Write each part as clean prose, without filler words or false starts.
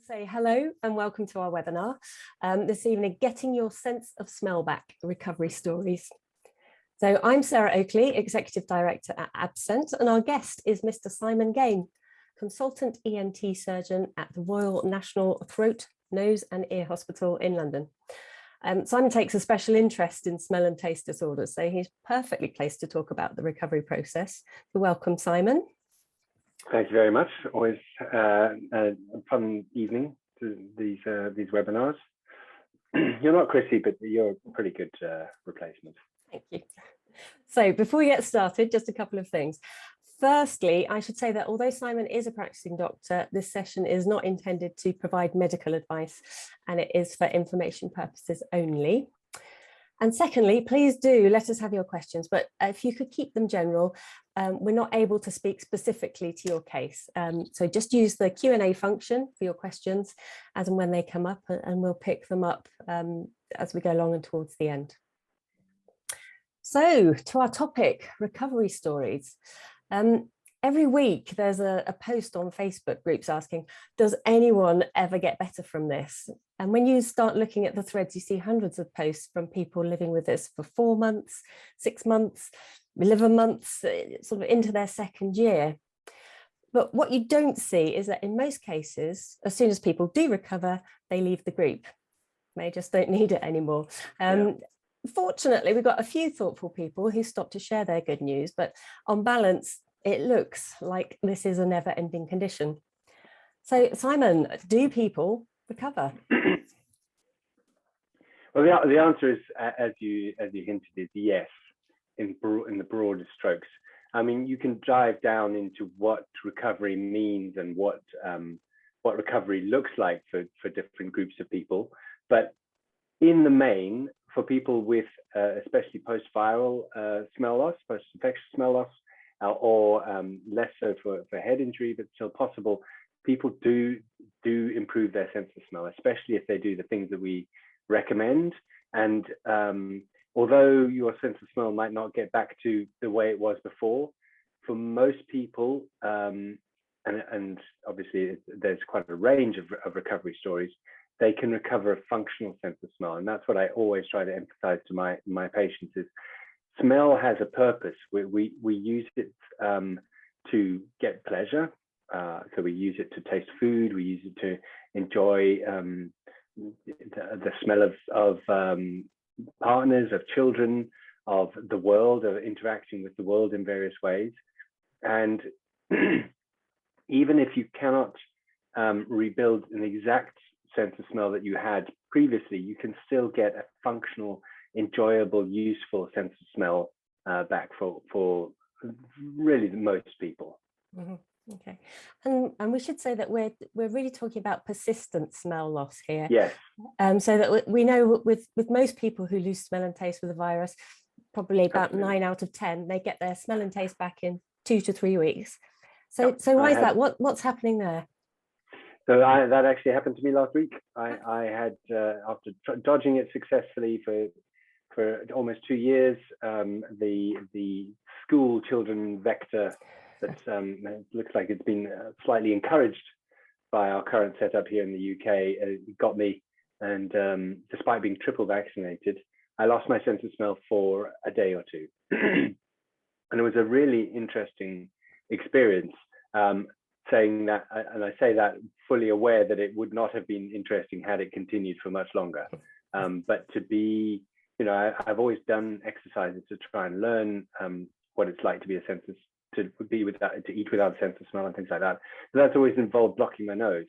Say hello and welcome to our webinar this evening, Getting Your Sense of Smell Back, Recovery Stories. So I'm Sarah Oakley, Executive Director at AbScent, and our guest is Mr. Simon Gane, Consultant ENT Surgeon at the Royal National Throat, Nose and Ear Hospital in London. Simon takes a special interest in smell and taste disorders, so he's perfectly placed to talk about the recovery process. So welcome, Simon. Thank you very much. Always a fun evening to these webinars. You're not Chrissy, but you're a pretty good replacement. Thank you. So before we get started, just a couple of things. Firstly, I should say that although Simon is a practicing doctor, this session is not intended to provide medical advice, and it is for information purposes only. And secondly, please do let us have your questions, but if you could keep them general, we're not able to speak specifically to your case. So just use the Q&A function for your questions as and when they come up, and we'll pick them up as we go along and towards the end. So to our topic, recovery stories. Every week there's a post on Facebook groups asking, does anyone ever get better from this? And when you start looking at the threads, you see hundreds of posts from people living with this for 4 months, 6 months, 11 months, sort of into their second year. But what you don't see is that in most cases, as soon as people do recover, they leave the group. They just don't need it anymore. Fortunately, we've got a few thoughtful people who stop to share their good news, but on balance, it looks like this is a never-ending condition. So, Simon, do people recover? Well, the answer is, as you hinted, is yes, in the broadest strokes. I mean, you can dive down into what recovery means and what recovery looks like for different groups of people, but in the main, for people with especially post-viral smell loss, post-infectious smell loss, or less so for head injury, but still possible, people do improve their sense of smell, especially if they do the things that we recommend. And although your sense of smell might not get back to the way it was before, for most people, and obviously there's quite a range of recovery stories, they can recover a functional sense of smell. And that's what I always try to emphasize to my patients is smell has a purpose. We use it to get pleasure. So we use it to taste food. We use it to enjoy the smell of partners, of children, of the world, of interacting with the world in various ways. And even if you cannot rebuild an exact sense of smell that you had previously, you can still get a functional, enjoyable, useful sense of smell back for really most people. Mm-hmm. Okay, and we should say that we're really talking about persistent smell loss here. Yes. So that we know with most people who lose smell and taste with the virus, probably about Absolutely. 9 out of 10, they get their smell and taste back in 2 to 3 weeks. So why is that? What's happening there? So that actually happened to me last week. I had after dodging it successfully for almost 2 years, the school children vector that looks like it's been slightly encouraged by our current setup here in the UK got me, and despite being triple vaccinated, I lost my sense of smell for a day or two. And it was a really interesting experience, saying that, and I say that fully aware that it would not have been interesting had it continued for much longer. But to be, I've always done exercises to try and learn what it's like to be to eat without a sense of smell and things like that. So that's always involved blocking my nose.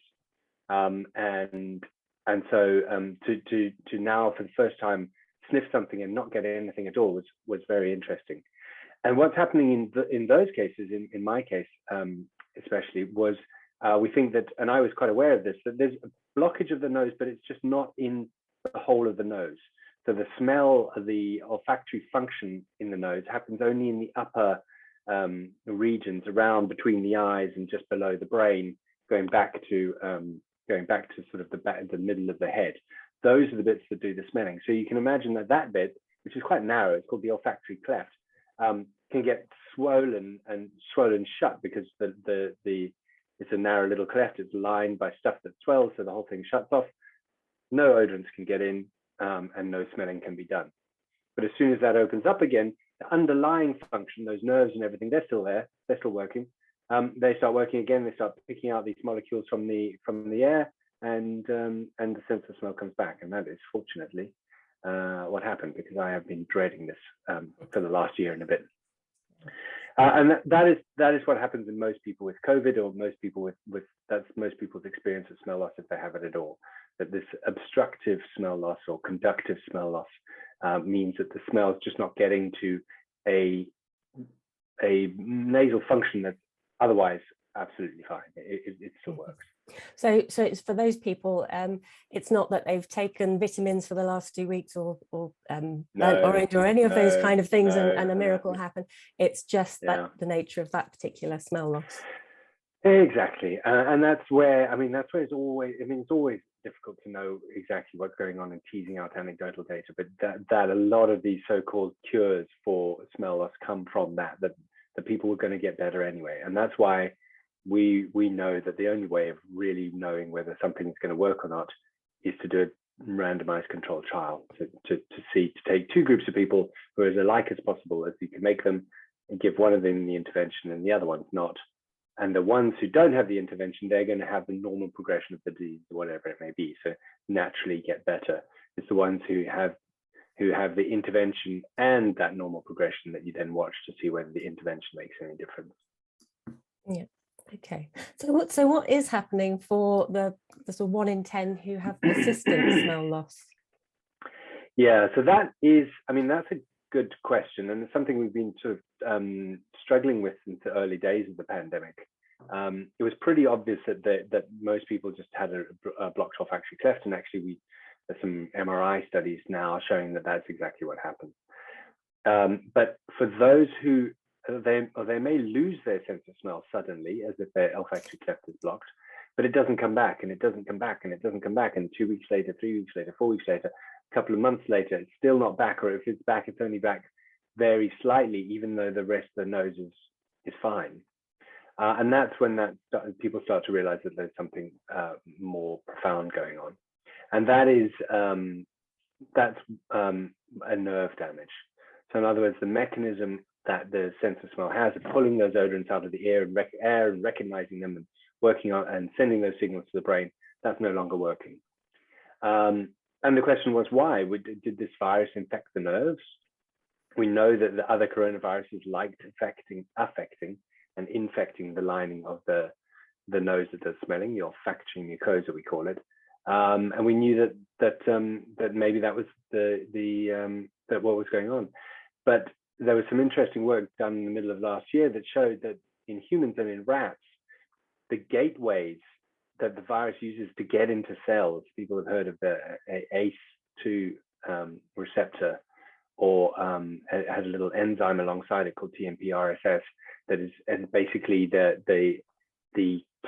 And so to now for the first time sniff something and not get anything at all was very interesting. And what's happening in those cases, in my case especially, was we think that, and I was quite aware of this, that there's a blockage of the nose, but it's just not in the whole of the nose. So the smell, the olfactory function in the nose happens only in the upper regions around between the eyes and just below the brain, going back to sort of the middle of the head. Those are the bits that do the smelling. So you can imagine that bit, which is quite narrow, it's called the olfactory cleft, can get swollen shut because the It's a narrow little cleft. It's lined by stuff that swells, so the whole thing shuts off. No odorants can get in, and no smelling can be done. But as soon as that opens up again, the underlying function, those nerves and everything, they're still there. They're still working. They start working again. They start picking out these molecules from the air, and the sense of smell comes back. And that is fortunately what happened, because I have been dreading this for the last year and a bit. And that is what happens in most people with COVID, or most people with that's most people's experience of smell loss, if they have it at all. That this obstructive smell loss or conductive smell loss means that the smell is just not getting to a nasal function that's otherwise absolutely fine. It still works. So it's for those people, it's not that they've taken vitamins for the last 2 weeks or orange or any of those kind of things and a miracle happened. It's just that the nature of that particular smell loss. Exactly. And that's where it's always, it's always difficult to know exactly what's going on and teasing out anecdotal data, but that a lot of these so-called cures for smell loss come from that the people were going to get better anyway. And that's why we know that the only way of really knowing whether something is going to work or not is to do a randomized controlled trial, to take two groups of people who are as alike as possible as you can make them, and give one of them the intervention and the other one's not. And the ones who don't have the intervention, they're going to have the normal progression of the disease, whatever it may be, so naturally get better. It's the ones who have the intervention and that normal progression that you then watch to see whether the intervention makes any difference. Yeah. Okay. So what is happening for the sort of 1 in 10 who have persistent smell loss? Yeah, so that is, that's a good question, and it's something we've been sort of struggling with since the early days of the pandemic. It was pretty obvious that most people just had a blocked olfactory cleft, and actually there's some MRI studies now showing that that's exactly what happens. But for those who they may lose their sense of smell suddenly, as if their olfactory cleft is blocked, but it doesn't come back, and it doesn't come back, and it doesn't come back, and 2 weeks later, 3 weeks later, 4 weeks later, a couple of months later, it's still not back, or if it's back, it's only back very slightly, even though the rest of the nose is fine. And that's when people start to realize that there's something more profound going on, and that's a nerve damage. So in other words, the mechanism that the sense of smell has of pulling those odorants out of the air and recognizing them and working on and sending those signals to the brain, that's no longer working. And the question was, why? Did this virus infect the nerves? We know that the other coronaviruses liked affecting and infecting the lining of the nose that does smelling, the olfactory mucosa, we call it. And we knew that maybe that was that what was going on. But there was some interesting work done in the middle of last year that showed that in humans and in rats, the gateways that the virus uses to get into cells, people have heard of the ACE2 receptor, or it has a little enzyme alongside it called TMPRSS that is basically the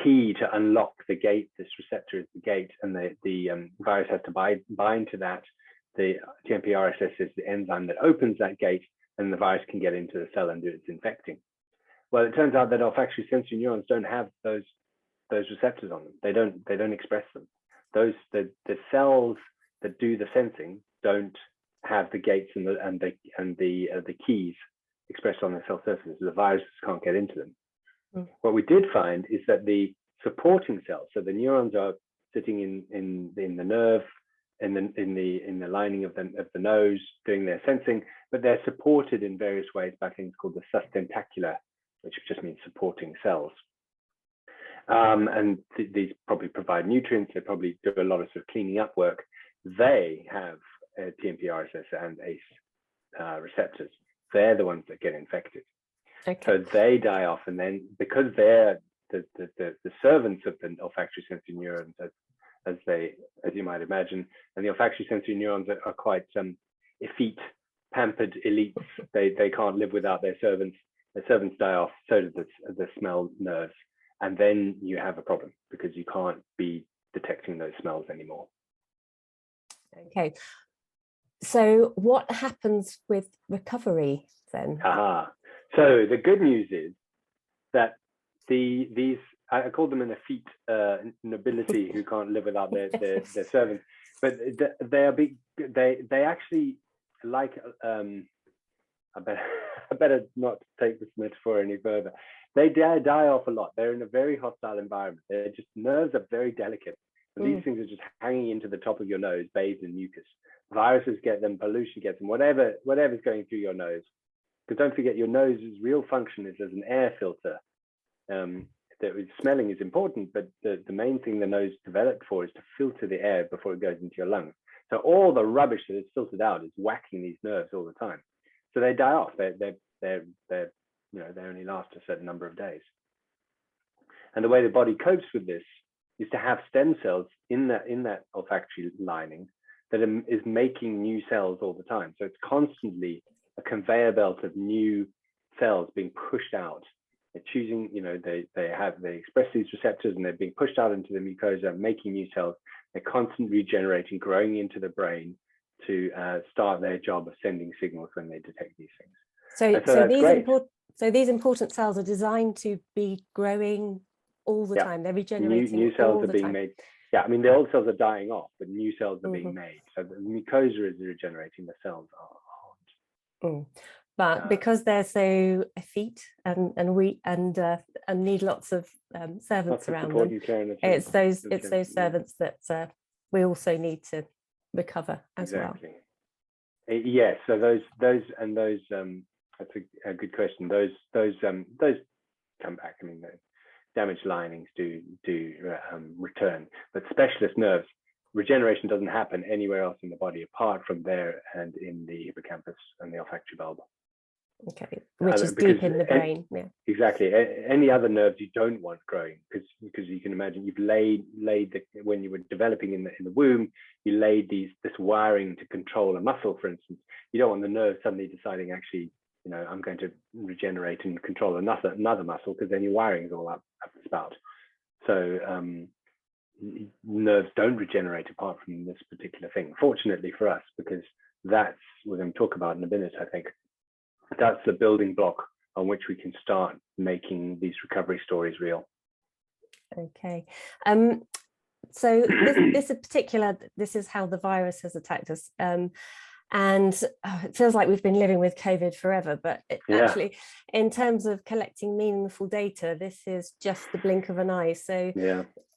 key to unlock the gate. This receptor is the gate, and the virus has to bind to that. The TMPRSS is the enzyme that opens that gate, and the virus can get into the cell and do its infecting. Well, it turns out that olfactory sensory neurons don't have those receptors on them. They don't express them. The cells that do the sensing don't have the gates and the keys expressed on the cell surfaces. The viruses can't get into them. Mm. What we did find is that the supporting cells, so the neurons are sitting in the nerve, in the lining of the nose, doing their sensing, but they're supported in various ways by things called the sustentacular, which just means supporting cells. And these probably provide nutrients. They probably do a lot of sort of cleaning up work. They have TMPRSS and ACE receptors. They're the ones that get infected. Okay. So they die off, and then because they're the servants of the olfactory sensory neurons, as you might imagine, and the olfactory sensory neurons are quite effete, pampered elites. They can't live without their servants. Their servants die off, so do the smell nerves, and then you have a problem because you can't be detecting those smells anymore. Okay. So what happens with recovery then? So the good news is that these I call them an effete nobility who can't live without their servants, but they are big. They actually like. I better not take this metaphor any further. They die off a lot. They're in a very hostile environment. They're just, nerves are very delicate. And these things are just hanging into the top of your nose, bathed in mucus. Viruses get them, pollution gets them, whatever's going through your nose. Because don't forget, your nose's real function is as an air filter. Smelling is important, but the main thing the nose developed for is to filter the air before it goes into your lungs. So all the rubbish that is filtered out is whacking these nerves all the time. So they die off. They only last a certain number of days. And the way the body copes with this is to have stem cells in that olfactory lining that is making new cells all the time. So it's constantly a conveyor belt of new cells being pushed out. They're choosing, they express these receptors and they're being pushed out into the mucosa, making new cells. They're constantly regenerating, growing into the brain to start their job of sending signals when they detect these things. So these important cells are designed to be growing all the time. They're regenerating. New cells are being made. Yeah, I mean, the old cells are dying off, but new cells are being made. So the mucosa is regenerating, the cells aren't. But because they're so effete and need lots of servants around them, it's those servants that we also need to recover as well. Yes. So those that's a good question. Those come back. I mean, the damaged linings do return, but specialist nerves, regeneration doesn't happen anywhere else in the body apart from there and in the hippocampus and the olfactory bulb. Okay, which is deep in the brain. Yeah, exactly. Any other nerves you don't want growing, because you can imagine you've laid when you were developing in the womb, you laid this wiring to control a muscle, for instance. You don't want the nerve suddenly deciding, actually, I'm going to regenerate and control another muscle, because then your wiring is all up the spout. So nerves don't regenerate apart from this particular thing. Fortunately for us, because that's we're going to talk about in a minute, I think. That's the building block on which we can start making these recovery stories real. Okay. So this is how the virus has attacked us. And it feels like we've been living with COVID forever, but actually, in terms of collecting meaningful data, this is just the blink of an eye. So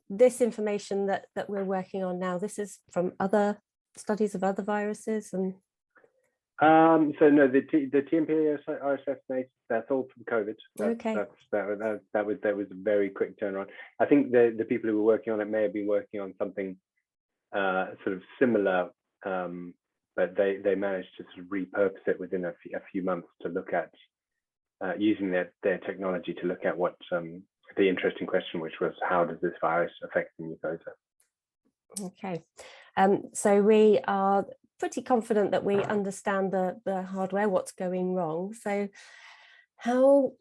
this information that we're working on now, this is from other studies of other viruses and. So no, the TMP RSF, that's all from COVID. That was a very quick turnaround. I think the people who were working on it may have been working on something sort of similar, but they managed to sort of repurpose it within a few months to look at using their technology to look at what the interesting question, which was, how does this virus affect the mucosa? Okay, so we are pretty confident that we understand the hardware, what's going wrong. So how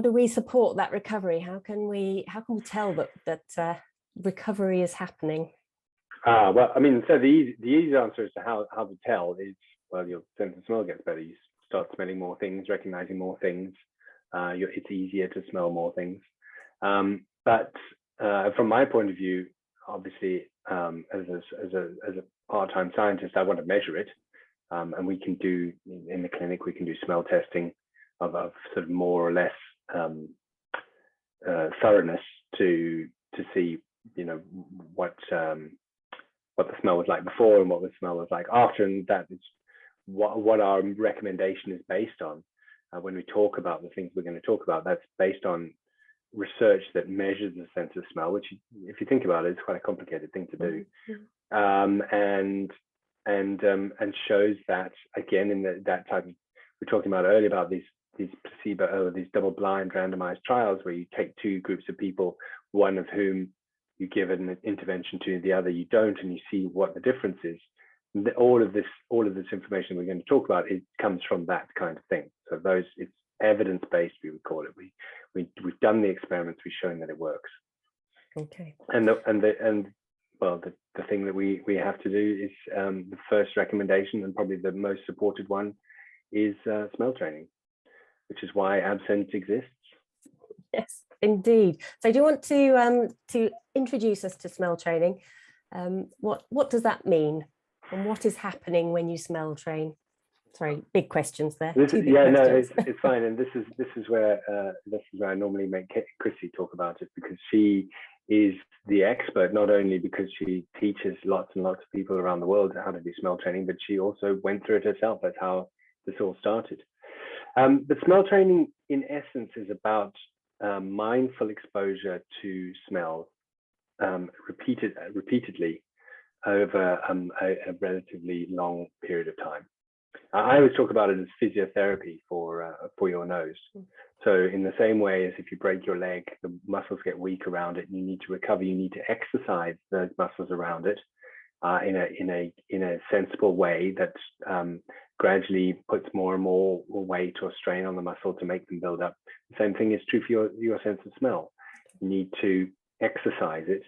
do we support that recovery? How can we tell that recovery is happening? Well, I mean, so the easy answer as to how to tell is, well, your sense of smell gets better. You start smelling more things, recognizing more things. It's easier to smell more things. But from my point of view, obviously, as a part-time scientist, I want to measure it, and we can do in the clinic. We can do smell testing of sort of more or less thoroughness to see, what the smell was like before and what the smell was like after, and that is what our recommendation is based on. When we talk about the things we're going to talk about, that's based on research that measures the sense of smell, which, if you think about it, it's quite a complicated thing to do. And shows that, again, in that type of, we're talking about earlier about these placebo, these double-blind randomized trials where you take two groups of people, one of whom you give an intervention to, the other you don't, and you see what the difference is. All of this information we're going to talk about, it comes from that kind of thing. So it's evidence-based, we would call it. We've done the experiments, we've shown that it works. Okay. And the thing that we have to do is, the first recommendation, and probably the most supported one, is smell training, which is why AbScent exists. Yes, indeed. So do you want to introduce us to smell training? What does that mean? And what is happening when you smell train? Sorry, big questions there. Yeah, no, it's fine. And this is where I normally make Chrissy talk about it, because she is the expert, not only because she teaches lots and lots of people around the world how to do smell training, but she also went through it herself. That's how this all started. But smell training, in essence, is about mindful exposure to smell repeatedly over a relatively long period of time. I always talk about it as physiotherapy for your nose. So in the same way as if you break your leg, the muscles get weak around it, and you need to recover. You need to exercise those muscles around it in a sensible way that gradually puts more and more weight or strain on the muscle to make them build up. The same thing is true for your sense of smell. You need to exercise it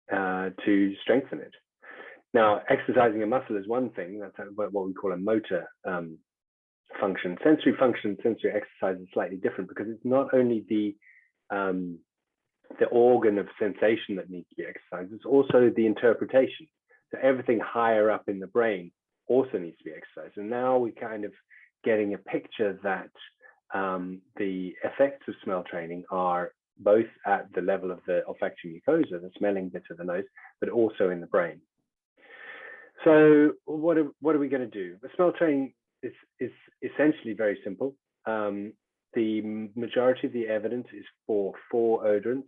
to strengthen it. Now, exercising a muscle is one thing. That's what we call a motor function. Sensory exercise is slightly different, because it's not only the organ of sensation that needs to be exercised, it's also the interpretation. So everything higher up in the brain also needs to be exercised. And now we're kind of getting a picture that the effects of smell training are both at the level of the olfactory mucosa, the smelling bit of the nose, but also in the brain. So what are we going to do? The smell training is essentially very simple. The majority of the evidence is for 4 odorants.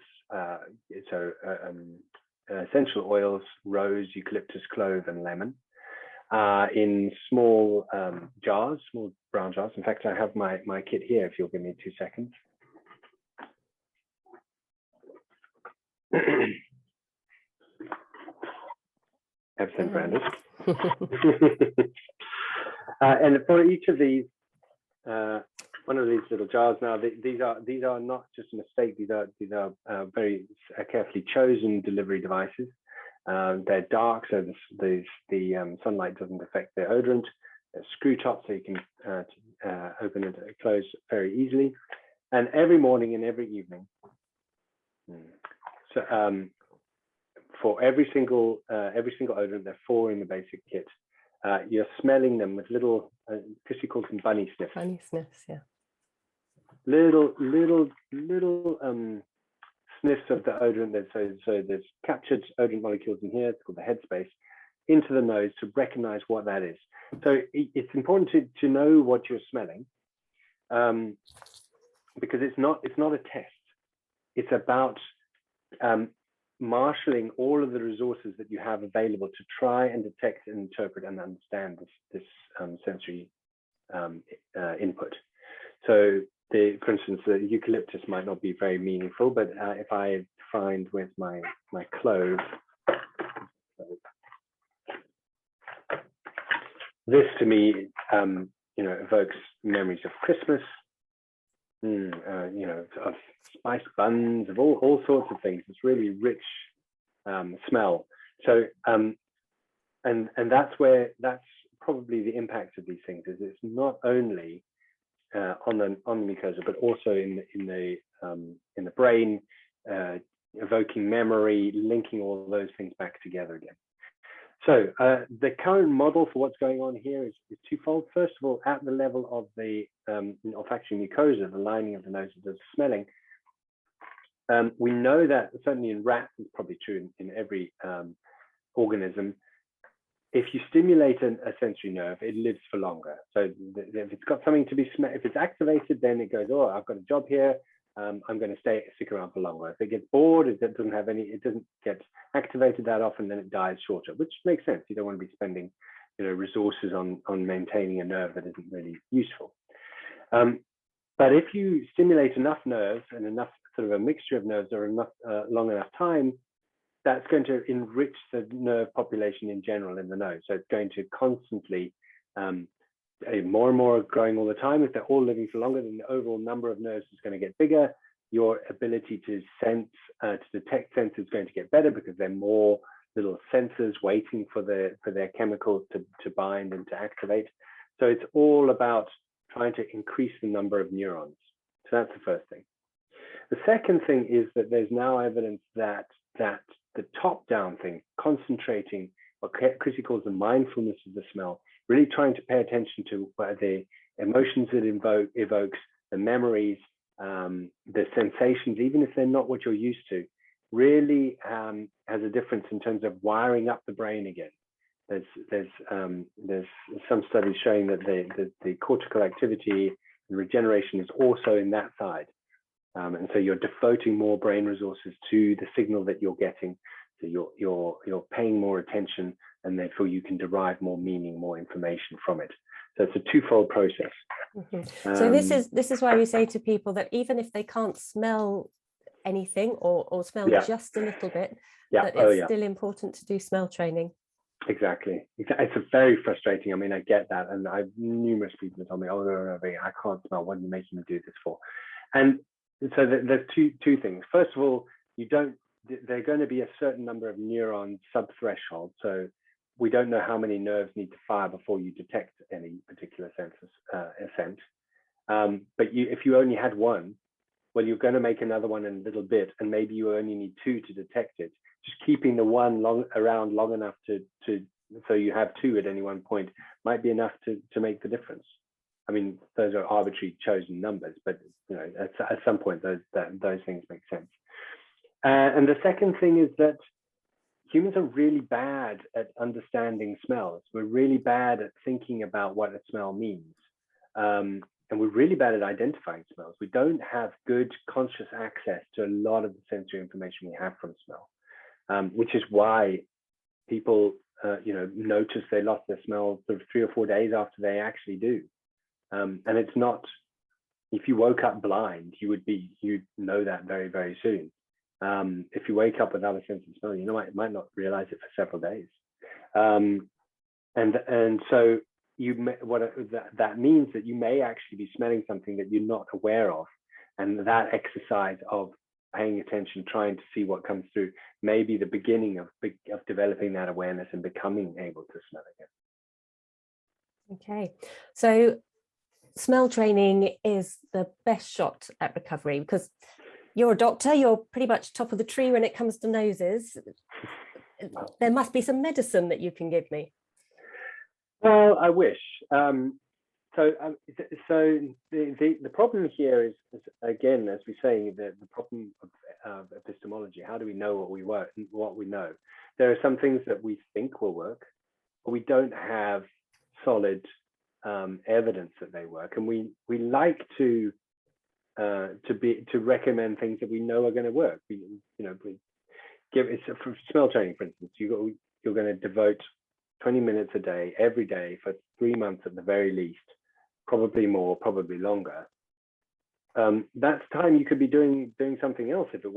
Essential oils: rose, eucalyptus, clove, and lemon, in small jars, small brown jars. In fact, I have my kit here, if you'll give me 2 seconds. AbScent branded. And for each of these, one of these little jars. Now, these are not just a mistake. These are very carefully chosen delivery devices. They're dark, so the sunlight doesn't affect their odorant. They're screw top, so you can open and close very easily. And every morning and every evening. So for every single odorant, there are 4 in the basic kit. You're smelling them with little, Chrissy calls them bunny sniffs. Bunny sniffs, yeah. Little sniffs of the odorant. So there's captured odorant molecules in here. It's called the headspace, into the nose to recognize what that is. So it's important to know what you're smelling, because it's not a test. It's about marshalling all of the resources that you have available to try and detect and interpret and understand this sensory input. So for instance, the eucalyptus might not be very meaningful, but if I find with my clove, this to me, evokes memories of Christmas, of spiced buns, of all sorts of things. It's really rich smell. So and that's probably the impact of these things. Is it's not only on the mucosa, but also in the brain, evoking memory, linking all those things back together again. So the current model for what's going on here is twofold. First of all, at the level of the olfactory mucosa, the lining of the nose that does smelling, we know that certainly in rats, it's probably true in every organism, if you stimulate a sensory nerve, it lives for longer. So if it's got something to be if it's activated, then it goes, oh, I've got a job here. I'm going to stick around for longer. If it gets bored, it doesn't get activated that often, then it dies shorter, which makes sense. You don't want to be spending, resources on maintaining a nerve that isn't really useful. But if you stimulate enough nerves and enough sort of a mixture of nerves or enough long enough time, that's going to enrich the nerve population in general in the nose. So it's going to constantly, more and more growing all the time. If they're all living for longer, then the overall number of nerves is going to get bigger. Your ability to sense, to detect sense is going to get better, because there are more little sensors waiting for their chemicals to bind and to activate. So it's all about trying to increase the number of neurons. So that's the first thing. The second thing is that there's now evidence that the top-down thing, concentrating, what Chrissy calls the mindfulness of the smell, really trying to pay attention to the emotions it evokes, the memories, the sensations, even if they're not what you're used to, really has a difference in terms of wiring up the brain again. There's some studies showing that the cortical activity and regeneration is also in that side. And so you're devoting more brain resources to the signal that you're getting. So you're paying more attention, and therefore you can derive more meaning, more information from it. So it's a twofold process. Mm-hmm. So this is why we say to people that even if they can't smell anything or smell just a little bit, that it's still important to do smell training. Exactly. It's a very frustrating. I mean, I get that, and I've numerous people tell me, "Oh no, I can't smell. What are you making me do this for?" And so there's two things. First of all, there are going to be a certain number of neurons sub-threshold. So we don't know how many nerves need to fire before you detect any particular scent. But if you only had one, well, you're going to make another one in a little bit, and maybe you only need two to detect it. Just keeping the one around long enough so you have two at any one point might be enough to make the difference. I mean, those are arbitrary chosen numbers, but at some point those things make sense. And the second thing is that humans are really bad at understanding smells. We're really bad at thinking about what a smell means. And we're really bad at identifying smells. We don't have good conscious access to a lot of the sensory information we have from smell, which is why people, notice they lost their smell sort of 3 or 4 days after they actually do. And it's not, if you woke up blind, you'd know that very, very soon. If you wake up without a sense of smell, you might not realize it for several days. And so that means that you may actually be smelling something that you're not aware of. And that exercise of paying attention, trying to see what comes through, may be the beginning of developing that awareness and becoming able to smell again. Okay, so smell training is the best shot at recovery, because you're a doctor, you're pretty much top of the tree when it comes to noses. There must be some medicine that you can give me. Well, I wish. So the problem here is again, as we say, the problem of epistemology. How do we know what we know? There are some things that we think will work, but we don't have solid evidence that they work, and we like to recommend things that we know are going to work. We give it for smell training, for instance. You're going to devote 20 minutes a day, every day for 3 months at the very least, probably more, probably longer. That's time you could be doing something else if it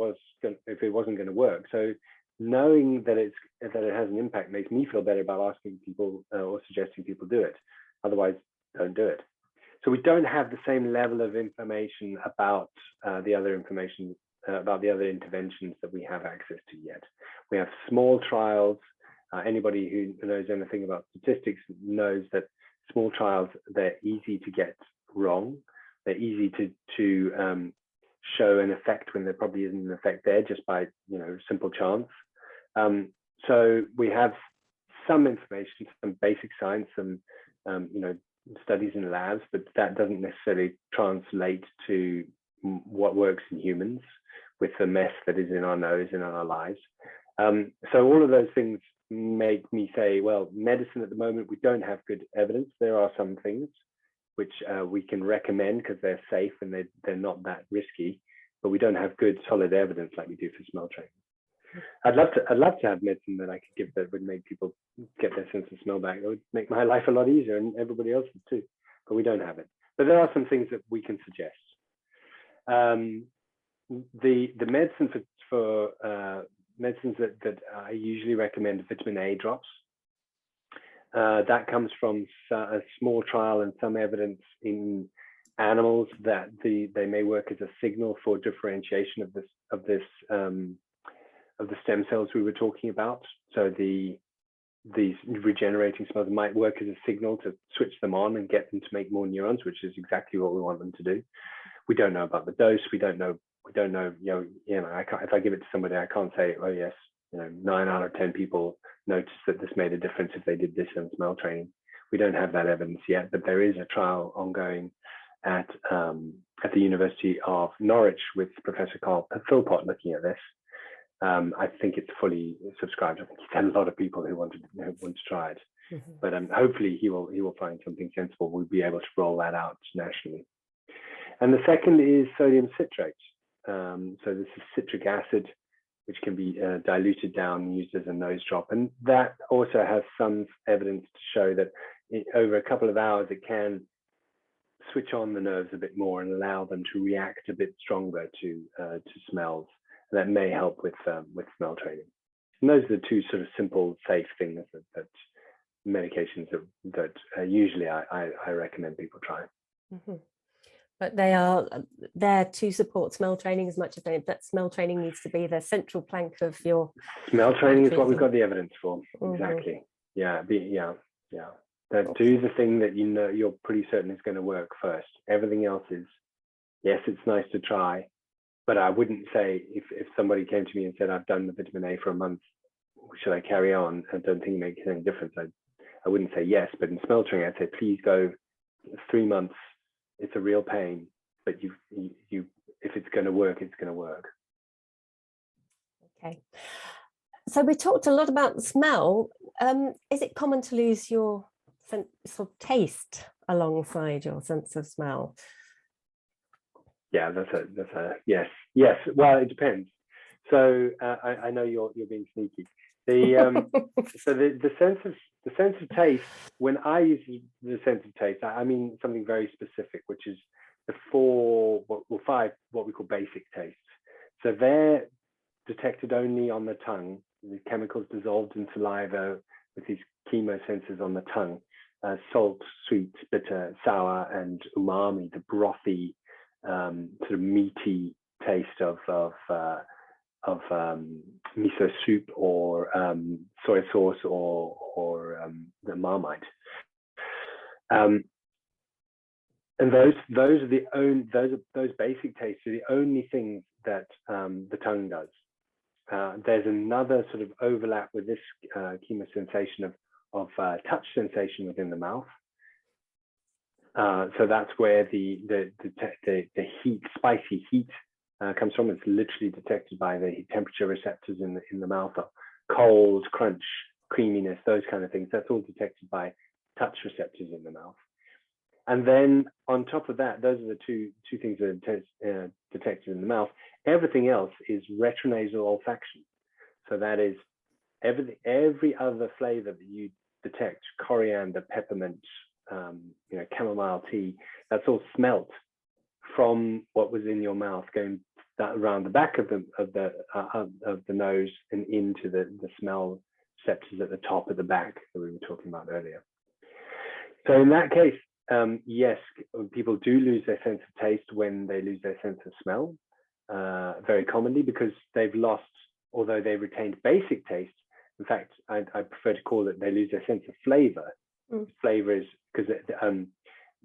wasn't going to work. So knowing that it has an impact makes me feel better about asking people or suggesting people do it. Otherwise, don't do it. So we don't have the same level of information about the other interventions that we have access to yet. We have small trials. Anybody who knows anything about statistics knows that small trials, they're easy to get wrong. They're easy to show an effect when there probably isn't an effect there, just by simple chance. So we have some information, some basic science, some studies in labs, but that doesn't necessarily translate to what works in humans with the mess that is in our nose and in our lives. So all of those things make me say, well, medicine at the moment, we don't have good evidence. There are some things which we can recommend because they're safe and they're not that risky, but we don't have good solid evidence like we do for smell training. I'd love to have medicine that I could give that would make people get their sense of smell back. It would make my life a lot easier, and everybody else's too, but we don't have it. But there are some things that we can suggest. The medicine for medicines that I usually recommend, vitamin A drops. That comes from a small trial and some evidence in animals that they may work as a signal for differentiation of the stem cells we were talking about. So these regenerating smells might work as a signal to switch them on and get them to make more neurons, which is exactly what we want them to do. We don't know about the dose. We don't know, I can't, if I give it to somebody, I can't say, oh yes, 9 out of 10 people noticed that this made a difference if they did this in smell training. We don't have that evidence yet, but there is a trial ongoing at the University of Norwich with Professor Carl Philpott looking at this. I think it's fully subscribed. I think he's had a lot of people who want to try it. Mm-hmm. But hopefully he will find something sensible. We'll be able to roll that out nationally. And the second is sodium citrate. So this is citric acid, which can be diluted down and used as a nose drop. And that also has some evidence to show that over a couple of hours, it can switch on the nerves a bit more and allow them to react a bit stronger to smells. And that may help with smell training. And those are the two sort of simple, safe things that medications that usually I recommend people try. Mm-hmm. But they are there to support smell training as much as that smell training needs to be the central plank of your smell training is what we've got the evidence for. Mm-hmm. Exactly. Yeah. Do the thing that you're pretty certain is going to work first. Everything else is, yes, it's nice to try, but I wouldn't say if somebody came to me and said, I've done the vitamin A for a month, should I carry on? I don't think it makes any difference. I wouldn't say yes, but in smell training, I'd say, please go 3 months. It's a real pain, but if it's going to work, it's going to work. Okay. So we talked a lot about smell. Is it common to lose your sense of taste alongside your sense of smell? Yeah, that's a yes. Yes. Well, it depends. So I know you're being sneaky. So the sense of taste, when I use the sense of taste, I mean something very specific, which is the 5 what we call basic tastes. So they're detected only on the tongue. The chemicals dissolved in saliva with these chemosensors on the tongue: salt, sweet, bitter, sour, and umami, the brothy, sort of meaty taste of miso soup or soy sauce or the Marmite. And those basic tastes are the only things that the tongue does. There's another sort of overlap with this chemosensation of touch sensation within the mouth. So that's where the heat, spicy heat, comes from. It's literally detected by the temperature receptors in the mouth. Cold, crunch, creaminess, those kind of things. That's all detected by touch receptors in the mouth. And then on top of that, those are the two things that are detected in the mouth. Everything else is retronasal olfaction. So that is every other flavor that you detect: coriander, peppermint, chamomile tea. That's all smelt from what was in your mouth, going around the back of the nose and into the smell receptors at the top, at the back that we were talking about earlier. So in that case, yes, people do lose their sense of taste when they lose their sense of smell, very commonly, because they've lost, although they retained basic taste. In fact, I prefer to call it they lose their sense of flavor. Mm. Flavor is because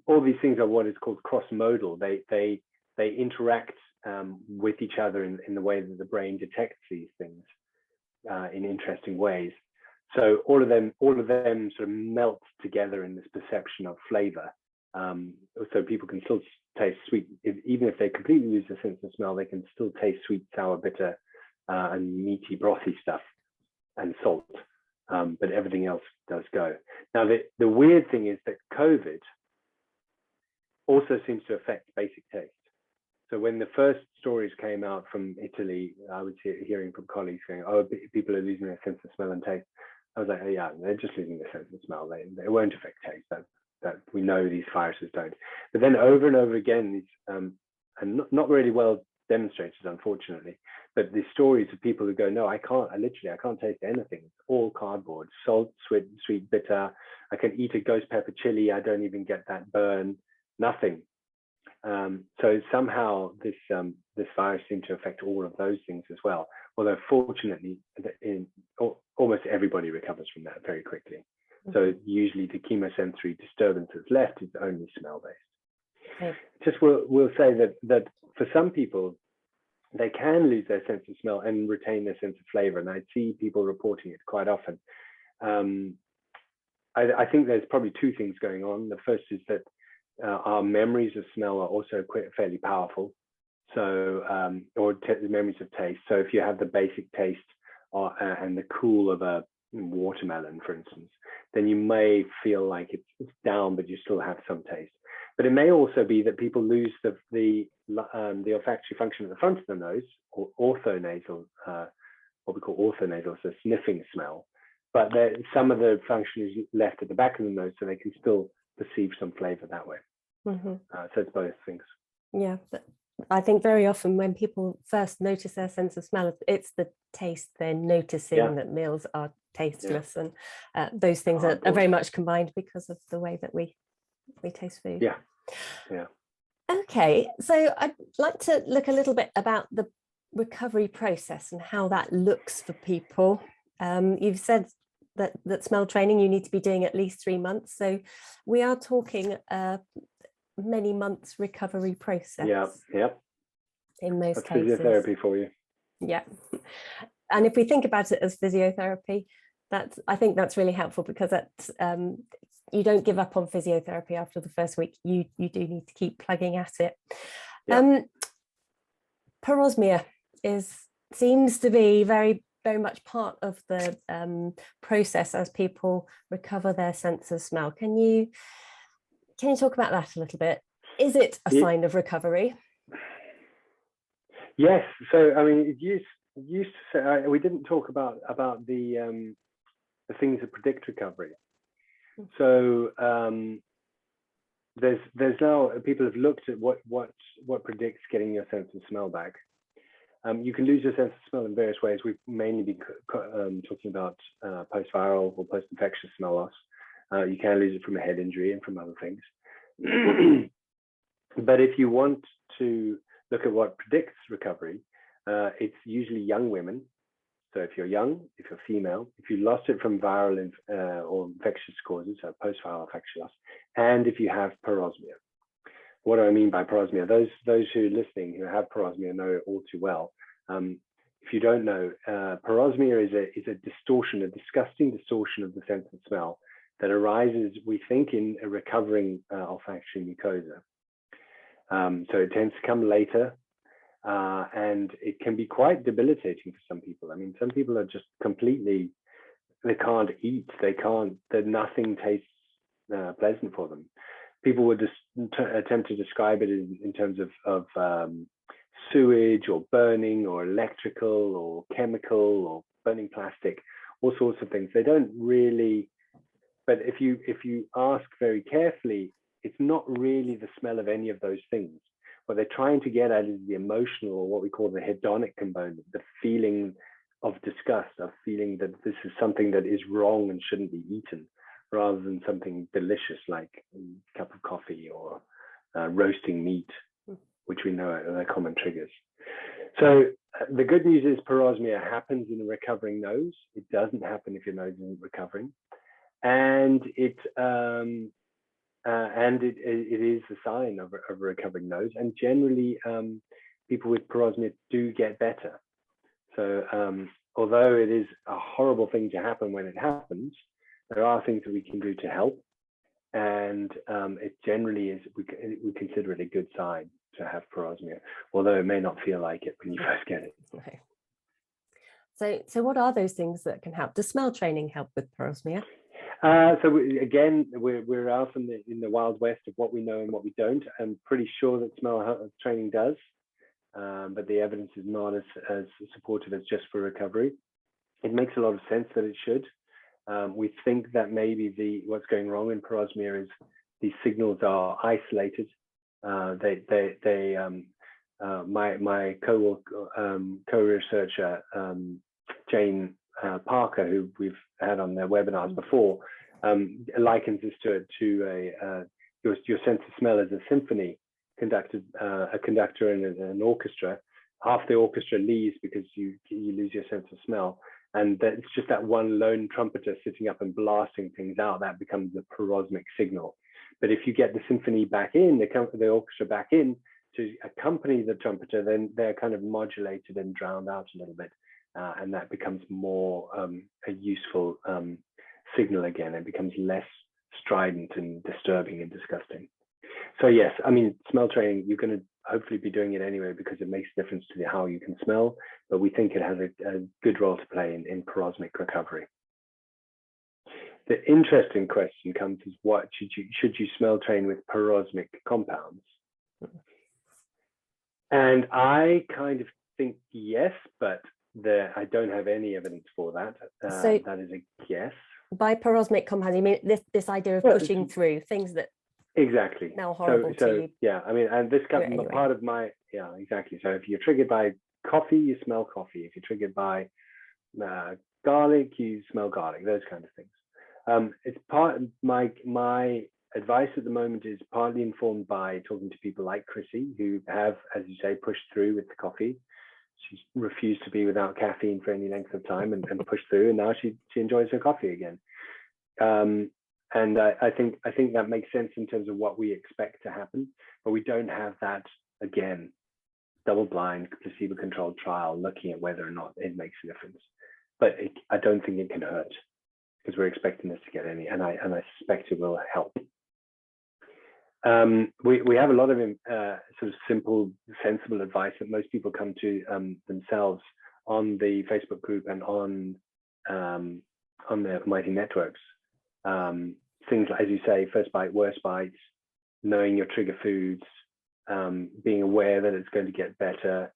all these things are what is called cross-modal. They interact with each other in the way that the brain detects these things in interesting ways. So all of them sort of melt together in this perception of flavor. So people can still taste sweet, even if they completely lose their sense of smell. They can still taste sweet, sour, bitter, and meaty, brothy stuff, and salt. But everything else does go. Now, the weird thing is that COVID also seems to affect basic taste. So when the first stories came out from Italy, I was hearing from colleagues going, "Oh, people are losing their sense of smell and taste." I was like, "Oh, yeah, they're just losing their sense of smell. They won't affect taste. That we know these viruses don't." But then over and over again, these and not really well demonstrated, unfortunately, but the stories of people who go, "No, I can't taste anything. It's all cardboard, salt, sweet, bitter. I can eat a ghost pepper chili. I don't even get that burn. Nothing." So somehow this virus seemed to affect all of those things as well. Although fortunately, almost everybody recovers from that very quickly. Mm-hmm. So usually the chemosensory disturbance that's left is only smell-based. Okay. Just we'll say that for some people, they can lose their sense of smell and retain their sense of flavor. And I see people reporting it quite often. I think there's probably two things going on. The first is that our memories of smell are also fairly powerful. So, memories of taste. So if you have the basic taste and the cool of a watermelon, for instance, then you may feel like it's down, but you still have some taste. But it may also be that people lose the olfactory function at the front of the nose, or orthonasal, what we call orthonasal, so sniffing smell. But some of the function is left at the back of the nose, so they can still perceive some flavor that way. So it's both things. Yeah, I think very often when people first notice their sense of smell, it's the taste. They're noticing that meals are tasteless, and those things are very much combined because of the way that we taste food. Yeah. Okay, so I'd like to look a little bit about the recovery process and how that looks for people. You've said that smell training you need to be doing at least 3 months, so we are talking many months recovery process. Yeah. In most That's cases. physiotherapy for you. Yeah, and if we think about it as physiotherapy, I think that's really helpful, because you don't give up on physiotherapy after the first week. You do need to keep plugging at it. Perosmia seems to be very, very much part of the process as people recover their sense of smell. Can you talk about that a little bit? Is it a sign of recovery? Yes. So I mean, it used to say, we didn't talk about the things that predict recovery. So there's now people have looked at what predicts getting your sense of smell back. You can lose your sense of smell in various ways. We've mainly been talking about post-viral or post-infectious smell loss. You can lose it from a head injury and from other things. But if you want to look at what predicts recovery, it's usually young women. So if you're young, if you're female, if you lost it from viral or infectious causes, so post-viral infection loss, and if you have perosmia. What do I mean by perosmia? Those who are listening who have perosmia know it all too well. If you don't know, perosmia is a distortion, a disgusting distortion of the sense of smell that arises, we think, in a recovering olfactory mucosa. So it tends to come later, and it can be quite debilitating for some people. I mean, some people are just completely, they can't eat, nothing tastes pleasant for them. People would just attempt to describe it in terms of sewage or burning or electrical or chemical or burning plastic, all sorts of things. They don't really, but if you ask very carefully, it's not really the smell of any of those things. What they're trying to get at is the emotional, or what we call the hedonic component, the feeling of disgust, of feeling that this is something that is wrong and shouldn't be eaten, rather than something delicious like a cup of coffee or roasting meat, which we know are common triggers. So the good news is perosmia happens in a recovering nose. It doesn't happen if your nose isn't recovering. And it is a sign of a recovering nose. And generally, people with perosmia do get better. So although it is a horrible thing to happen when it happens, there are things that we can do to help. And it generally is, we consider it a good sign to have perosmia, although it may not feel like it when you first get it. Okay. So what are those things that can help? Does smell training help with perosmia? So we're out in the wild west of what we know and what we don't. I'm pretty sure that smell training does, but the evidence is not as supportive as just for recovery. It makes a lot of sense that it should. We think that maybe what's going wrong in perosmia is these signals are isolated. My co-researcher Jane Parker, who we've had on their webinars before, likens this to your sense of smell as a symphony conducted, a conductor in an orchestra. Half the orchestra leaves because you lose your sense of smell, and it's just that one lone trumpeter sitting up and blasting things out that becomes the perosmic signal. But if you get the symphony back in, the orchestra back in to accompany the trumpeter, then they're kind of modulated and drowned out a little bit. And that becomes more a useful signal again. It becomes less strident and disturbing and disgusting. So yes, I mean, smell training, you're going to hopefully be doing it anyway because it makes a difference to how you can smell, but we think it has a good role to play in perosmic recovery. The interesting question comes is, what should you smell train with perosmic compounds? And I kind of think yes, but I don't have any evidence for that. So that is a guess. By perosmic compounds, you mean this idea of pushing through things that exactly smell horrible to you? Yeah, I mean, and this comes anyway. Part of my, yeah, exactly. So if you're triggered by coffee, you smell coffee. If you're triggered by garlic, you smell garlic. Those kind of things. It's part of my advice at the moment is partly informed by talking to people like Chrissy, who have, as you say, pushed through with the coffee. She's refused to be without caffeine for any length of time and pushed through, and now she enjoys her coffee again. And I think that makes sense in terms of what we expect to happen, but we don't have that, again, double-blind, placebo-controlled trial looking at whether or not it makes a difference. But I don't think it can hurt because we're expecting this to get any, and I suspect it will help. We have a lot of sort of simple, sensible advice that most people come to themselves on the Facebook group and on the Mighty Networks. Things like, as you say, first bite, worst bites, knowing your trigger foods, being aware that it's going to get better,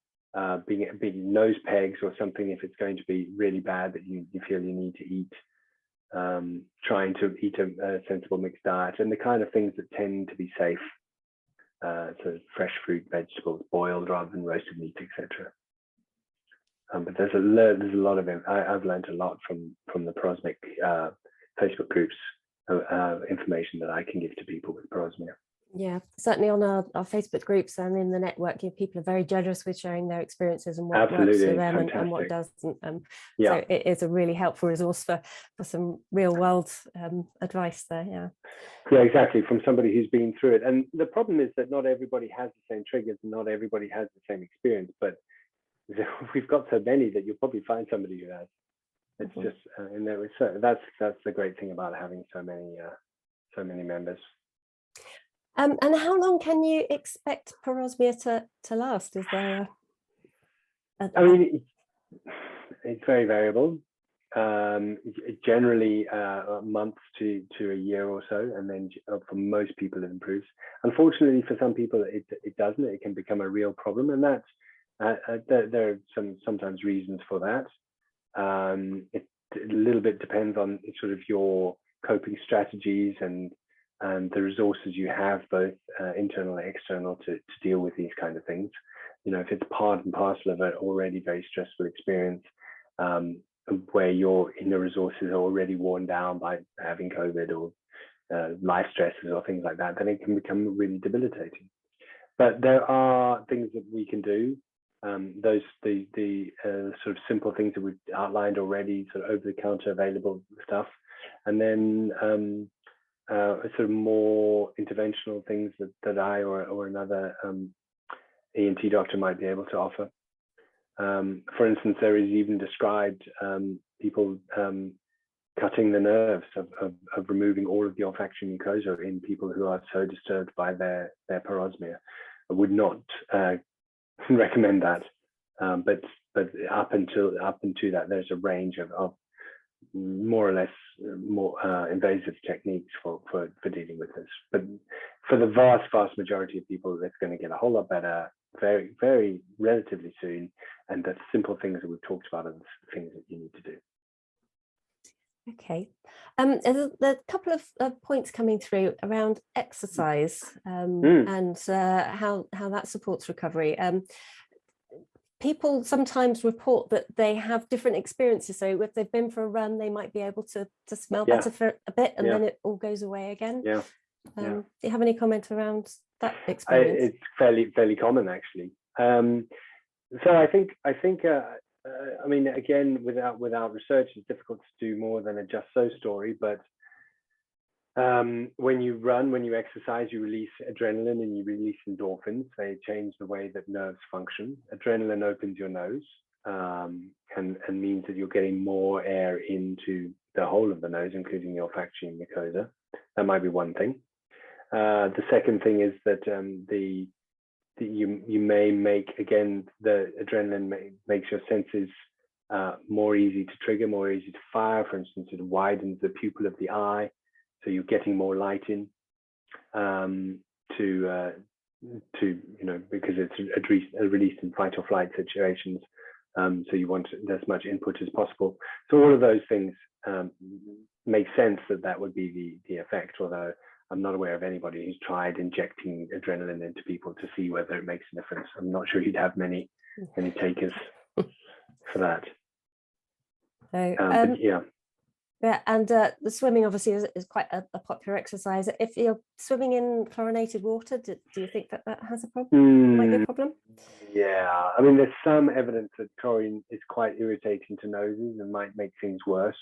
being nose pegs or something if it's going to be really bad that you feel you need to eat. Trying to eat a sensible mixed diet, and the kind of things that tend to be safe, so fresh fruit, vegetables, boiled rather than roasted meat, etc. But there's a lot of I've learned a lot from the Perosmic Facebook groups, information that I can give to people with Perosmia. Yeah, certainly on our Facebook groups and in the network, people are very generous with sharing their experiences and what works for them and what doesn't. Yeah. So it is a really helpful resource for some real world advice there. Yeah, exactly, from somebody who's been through it. And the problem is that not everybody has the same triggers and not everybody has the same experience, but we've got so many that you'll probably find somebody who has. It's just, and that's the great thing about having so many members. And how long can you expect Perosmia to last? Is there I mean, it's very variable. Generally, months to a year or so, and then for most people it improves. Unfortunately, for some people it doesn't. It can become a real problem, and that's there are sometimes reasons for that. It a little bit depends on sort of your coping strategies and the resources you have, both internal and external, to deal with these kind of things. You know, if it's part and parcel of an already very stressful experience, where your inner resources are already worn down by having COVID or life stresses or things like that, then it can become really debilitating. But there are things that we can do. The sort of simple things that we've outlined already, sort of over-the-counter available stuff, and then sort of more interventional things that I or another ENT doctor might be able to offer. For instance, there is even described people cutting the nerves of removing all of the olfactory mucosa in people who are so disturbed by their perosmia. I would not recommend that, but up until that, there's a range of more or less more invasive techniques for dealing with this. But for the vast majority of people, it's going to get a whole lot better very, very relatively soon. And the simple things that we've talked about are the things that you need to do. Okay. There's a couple of points coming through around exercise and how that supports recovery. People sometimes report that they have different experiences. So if they've been for a run, they might be able to smell better for a bit, and then it all goes away again. Do you have any comment around that experience? It's fairly common, actually. So I think I mean, again, without research, it's difficult to do more than a just so story. But When you run, when you exercise, you release adrenaline and you release endorphins. They change the way that nerves function. Adrenaline opens your nose and means that you're getting more air into the whole of the nose, including the olfactory mucosa. That might be one thing. The second thing is that you may make, again, the adrenaline makes your senses more easy to trigger, more easy to fire. For instance, it widens the pupil of the eye, so you're getting more light in because it's released in fight or flight situations. So you want as much input as possible. So all of those things make sense that would be the effect, although I'm not aware of anybody who's tried injecting adrenaline into people to see whether it makes a difference. I'm not sure you'd have many takers for that. So, yeah. Yeah, and the swimming obviously is quite a popular exercise. If you're swimming in chlorinated water, do you think that has a problem? Might be a problem? Yeah, I mean, there's some evidence that chlorine is quite irritating to noses and might make things worse.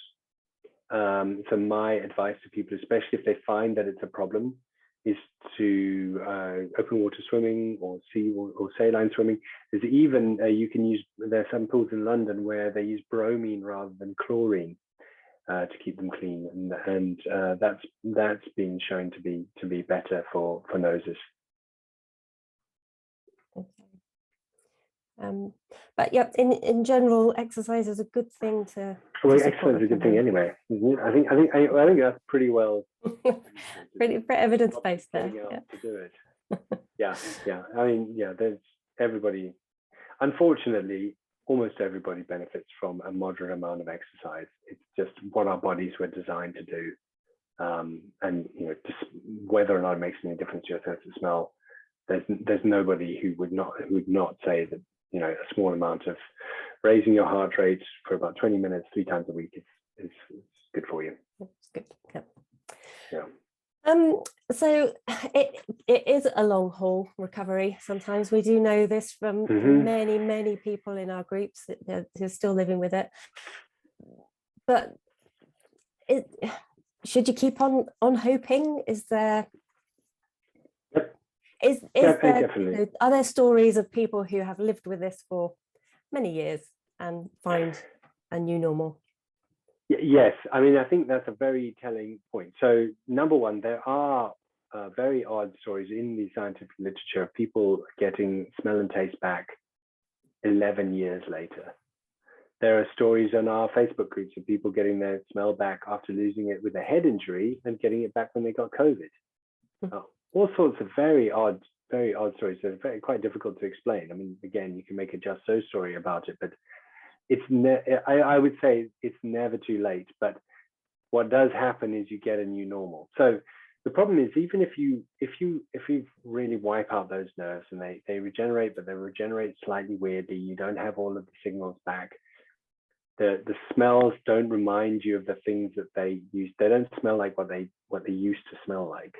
So my advice to people, especially if they find that it's a problem, is to open water swimming or sea or saline swimming. There's even you can use. There are some pools in London where they use bromine rather than chlorine to keep them clean, and that's been shown to be better for noses. Okay. But yeah, in general, exercise is a good thing to. Well, exercise is a good thing anyway, isn't it? I think that's pretty well. pretty evidence-based there. Yeah. To do it. Yeah. I mean, yeah. There's everybody. Unfortunately, almost everybody benefits from a moderate amount of exercise. It's just what our bodies were designed to do, and just whether or not it makes any difference to your sense of smell. There's nobody who would not say that a small amount of raising your heart rate for about 20 minutes 3 times a week is good for you. It's good. Yeah. So it is a long haul recovery. Sometimes we do know this from many people in our groups that are still living with it. But should you keep on hoping? Is there? Yep. Is there? Definitely. Are there stories of people who have lived with this for many years and find a new normal? Yes, I mean, I think that's a very telling point. So, number one, there are very odd stories in the scientific literature of people getting smell and taste back 11 years later. There are stories on our Facebook groups of people getting their smell back after losing it with a head injury and getting it back when they got COVID. All sorts of very odd stories that are quite difficult to explain. I mean, again, you can make a just so story about it, but I would say it's never too late. But what does happen is you get a new normal. So the problem is, even if you really wipe out those nerves and they regenerate, but they regenerate slightly weirdly, you don't have all of the signals back. The smells don't remind you of the things that they use. They don't smell like what they used to smell like.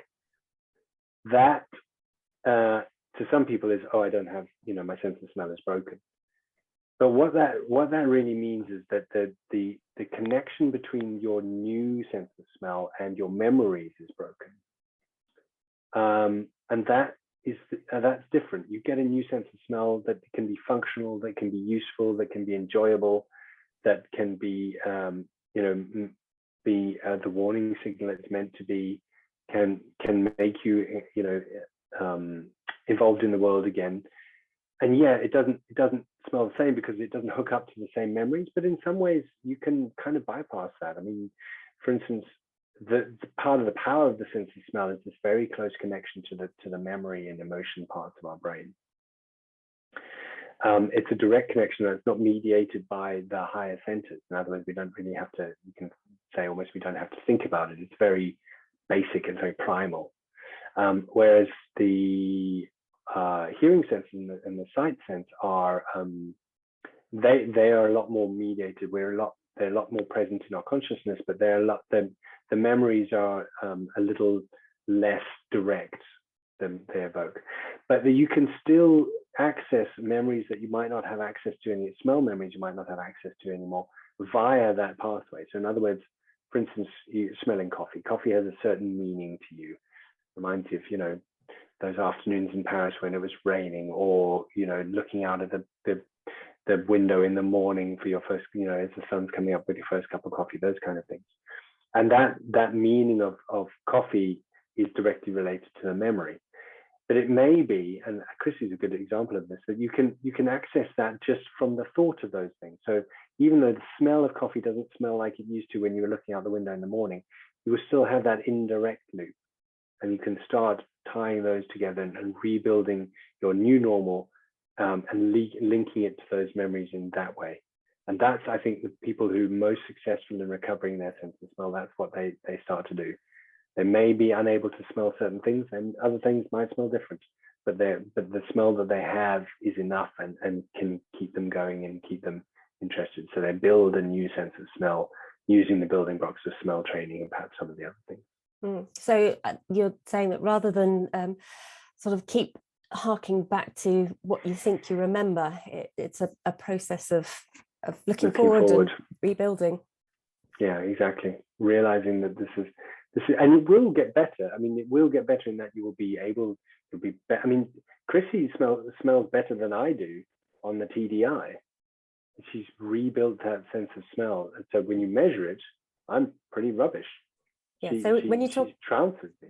That to some people is, oh, I don't have, my sense of smell is broken. But what that really means is that the connection between your new sense of smell and your memories is broken, and that's different. You get a new sense of smell that can be functional, that can be useful, that can be enjoyable, that can be the warning signal it's meant to be, can make you involved in the world again. And yeah, it doesn't smell the same because it doesn't hook up to the same memories, but in some ways you can kind of bypass that. I mean, for instance, the part of the power of the sense of smell is this very close connection to the memory and emotion parts of our brain. It's a direct connection that's not mediated by the higher centers. In other words, we don't really have to, you can say almost we don't have to think about it. It's very basic and very primal. Whereas the hearing sense and the sight sense are they are a lot more mediated. They're a lot more present in our consciousness, but the memories are a little less direct than they evoke. But you can still access memories that you might not have access to, any smell memories you might not have access to anymore via that pathway. So in other words, for instance, smelling coffee. Coffee has a certain meaning to you. Reminds you of, you know, those afternoons in Paris when it was raining, or, you know, looking out of the window in the morning for your first, you know, as the sun's coming up with your first cup of coffee, those kind of things. And that meaning of coffee is directly related to the memory. But it may be, and Chrissy's a good example of this, that you can access that just from the thought of those things. So even though the smell of coffee doesn't smell like it used to when you were looking out the window in the morning, you will still have that indirect loop. And you can start tying those together and rebuilding your new normal, and linking it to those memories in that way. And that's, I think, the people who are most successful in recovering their sense of smell, that's what they start to do. They may be unable to smell certain things, and other things might smell different, but the smell that they have is enough and can keep them going and keep them interested. So they build a new sense of smell using the building blocks of smell training and perhaps some of the other things. So you're saying that rather than sort of keep harking back to what you think you remember, it's a process of looking forward and rebuilding. Yeah, exactly. Realizing that this is, and it will get better. I mean, it will get better in that you will be able to be better. I mean, Chrissy smells better than I do on the TDI. She's rebuilt that sense of smell. And so when you measure it, I'm pretty rubbish. Yeah. So when you talk, trounces me.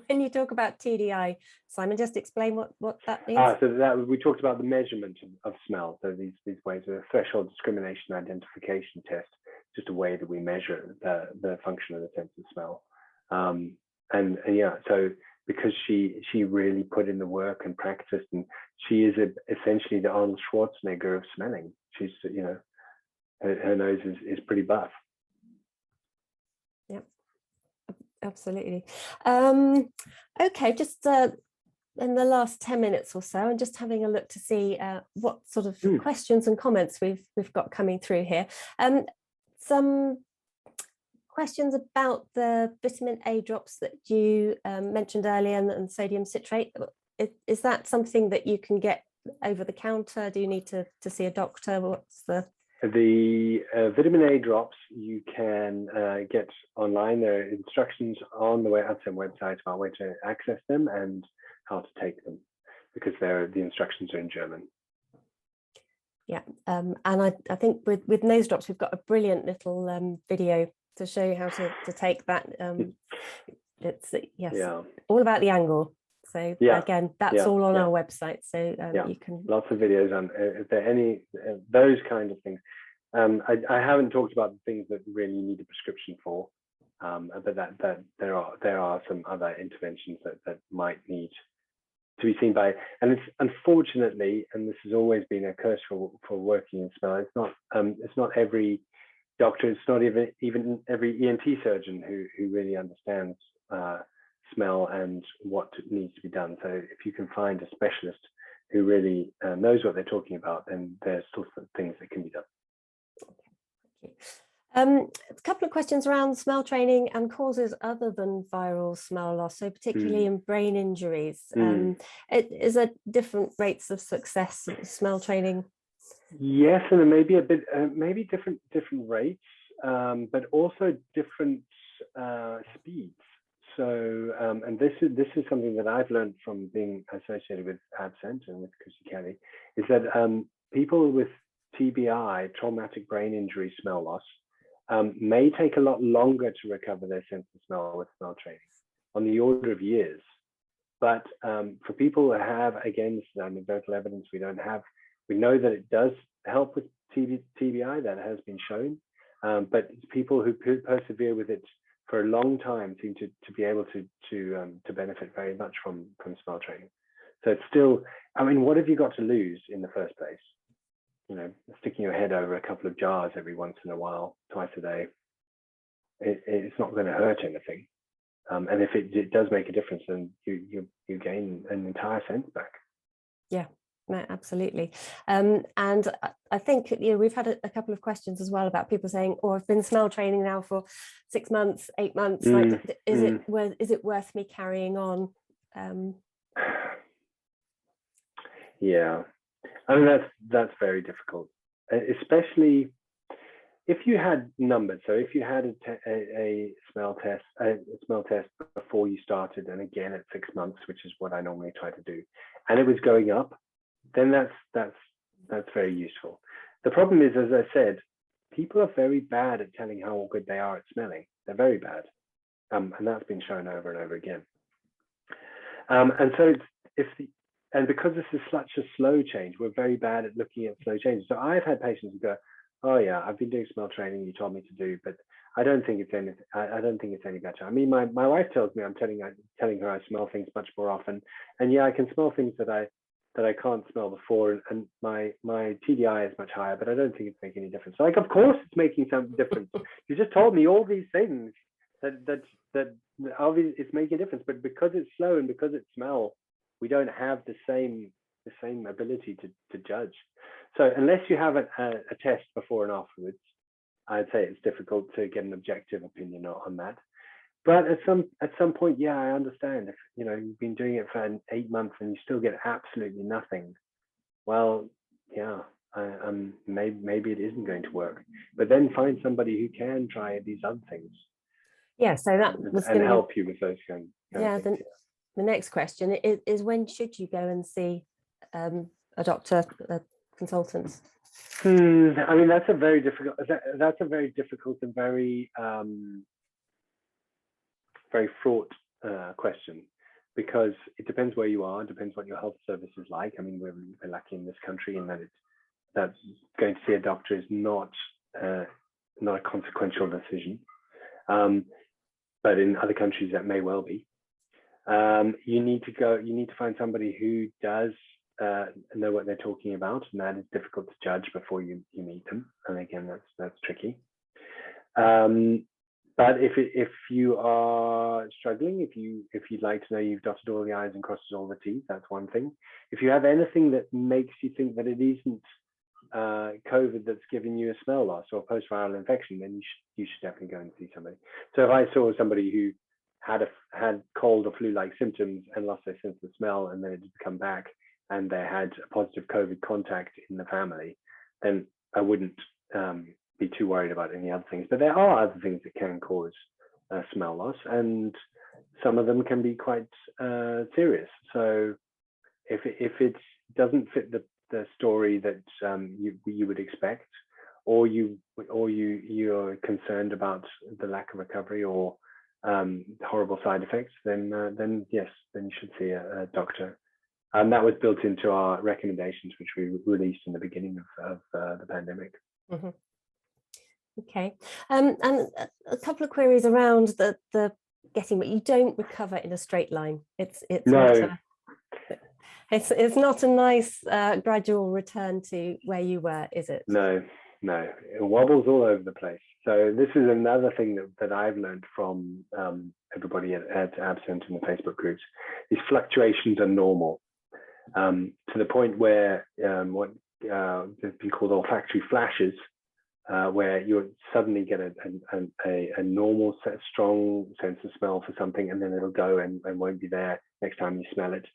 When you talk about TDI, Simon, just explain what that means. So that we talked about the measurement of smell. So these ways of a threshold discrimination identification test, just a way that we measure the function of the sense of smell. And yeah, so because she really put in the work and practiced, and she is essentially the Arnold Schwarzenegger of smelling. She's, you know, her nose is pretty buff. Yeah, absolutely. Okay, just in the last 10 minutes or so, I'm just having a look to see what sort of questions and comments we've got coming through here. Some questions about the vitamin A drops that you mentioned earlier, and sodium citrate. Is that something that you can get over the counter? Do you need to see a doctor? What's the vitamin A drops you can get online? There are instructions on the AbScent website about where to access them and how to take them, because the instructions are in German. Yeah, and I think with nose drops, we've got a brilliant little video to show you how to take that. It's all about the angle. So again, that's all on our website. So you can lots of videos on if there are any those kind of things. I haven't talked about the things that really need a prescription for, but that there are some other interventions that might need to be seen by, and it's unfortunately, and this has always been a curse for working in smell. It's not every doctor, it's not even every ENT surgeon who really understands smell and what needs to be done. So if you can find a specialist who really knows what they're talking about, then there's still some things that can be done. Okay, thank you. A couple of questions around smell training and causes other than viral smell loss, so particularly in brain injuries. Is there different rates of success of smell training? Yes, and there may be a bit, maybe different rates, but also different speeds. So, and this is something that I've learned from being associated with AbScent and with Chrissy Kelly, is that people with TBI, traumatic brain injury smell loss, may take a lot longer to recover their sense of smell with smell training, on the order of years. But for people who have, again, this is anecdotal evidence, we know that it does help with TBI, that has been shown, but people who persevere with it for a long time seem to be able to benefit very much from smell training. So it's still, I mean, what have you got to lose in the first place? You know, sticking your head over a couple of jars every once in a while, twice a day, it's not going to hurt anything. And if it does make a difference, then you gain an entire sense back. Yeah. No, absolutely. And I think we've had a couple of questions as well about people saying, "Oh, I've been smell training now for 6 months, 8 months. Like, is it worth me carrying on?" Yeah, I mean that's very difficult, especially if you had numbers, so if you had a smell test before you started, and again at 6 months, which is what I normally try to do, and it was going up, then that's very useful. The problem is, as I said, people are very bad at telling how good they are at smelling. They're very bad, and that's been shown over and over again. And so and because this is such a slow change, we're very bad at looking at slow changes. So I've had patients who go, "Oh yeah, I've been doing smell training you told me to do, but I don't think it's anything. I don't think it's any better." I mean, my wife tells me I'm telling her I smell things much more often, and yeah, I can smell things that I can't smell before, and my TDI is much higher, but I don't think it's making any difference. Like, of course it's making some difference. You just told me all these things that obviously it's making a difference, but because it's slow and because it's smell, we don't have the same ability to judge. So unless you have a test before and afterwards, I'd say it's difficult to get an objective opinion on that. But at some point, yeah, I understand. If you've been doing it for 8 months and you still get absolutely nothing, well, yeah, maybe it isn't going to work. But then find somebody who can try these other things. Yeah, so that was and help you with those kind of things. The next question is when should you go and see a doctor, a consultant? I mean, that's a very difficult and very very fraught question, because it depends where you are, it depends what your health service is like. I mean, we're lucky in this country in that going to see a doctor is not a consequential decision, but in other countries that may well be. You need to find somebody who does know what they're talking about, and that is difficult to judge before you meet them. And again, that's tricky. But if you are struggling, if you'd like to know you've dotted all the I's and crossed all the T's, that's one thing. If you have anything that makes you think that it isn't COVID that's giving you a smell loss or post-viral infection, then you should definitely go and see somebody. So if I saw somebody who had cold or flu-like symptoms and lost their sense of smell, and then it did come back, and they had a positive COVID contact in the family, then I wouldn't be too worried about any other things. But there are other things that can cause smell loss, and some of them can be quite serious. So if it doesn't fit the story that you would expect, or you're concerned about the lack of recovery or horrible side effects, then yes, then you should see a doctor. And that was built into our recommendations, which we released in the beginning of the pandemic. Mm-hmm. Okay, and a couple of queries around the getting, but you don't recover in a straight line. It's no. It's not a nice gradual return to where you were, is it? No, it wobbles all over the place. So this is another thing that I've learned from everybody at AbScent in the Facebook groups. These fluctuations are normal, to the point where what has been called olfactory flashes, where you suddenly get a normal, strong sense of smell for something, and then it'll go and won't be there next time you smell it.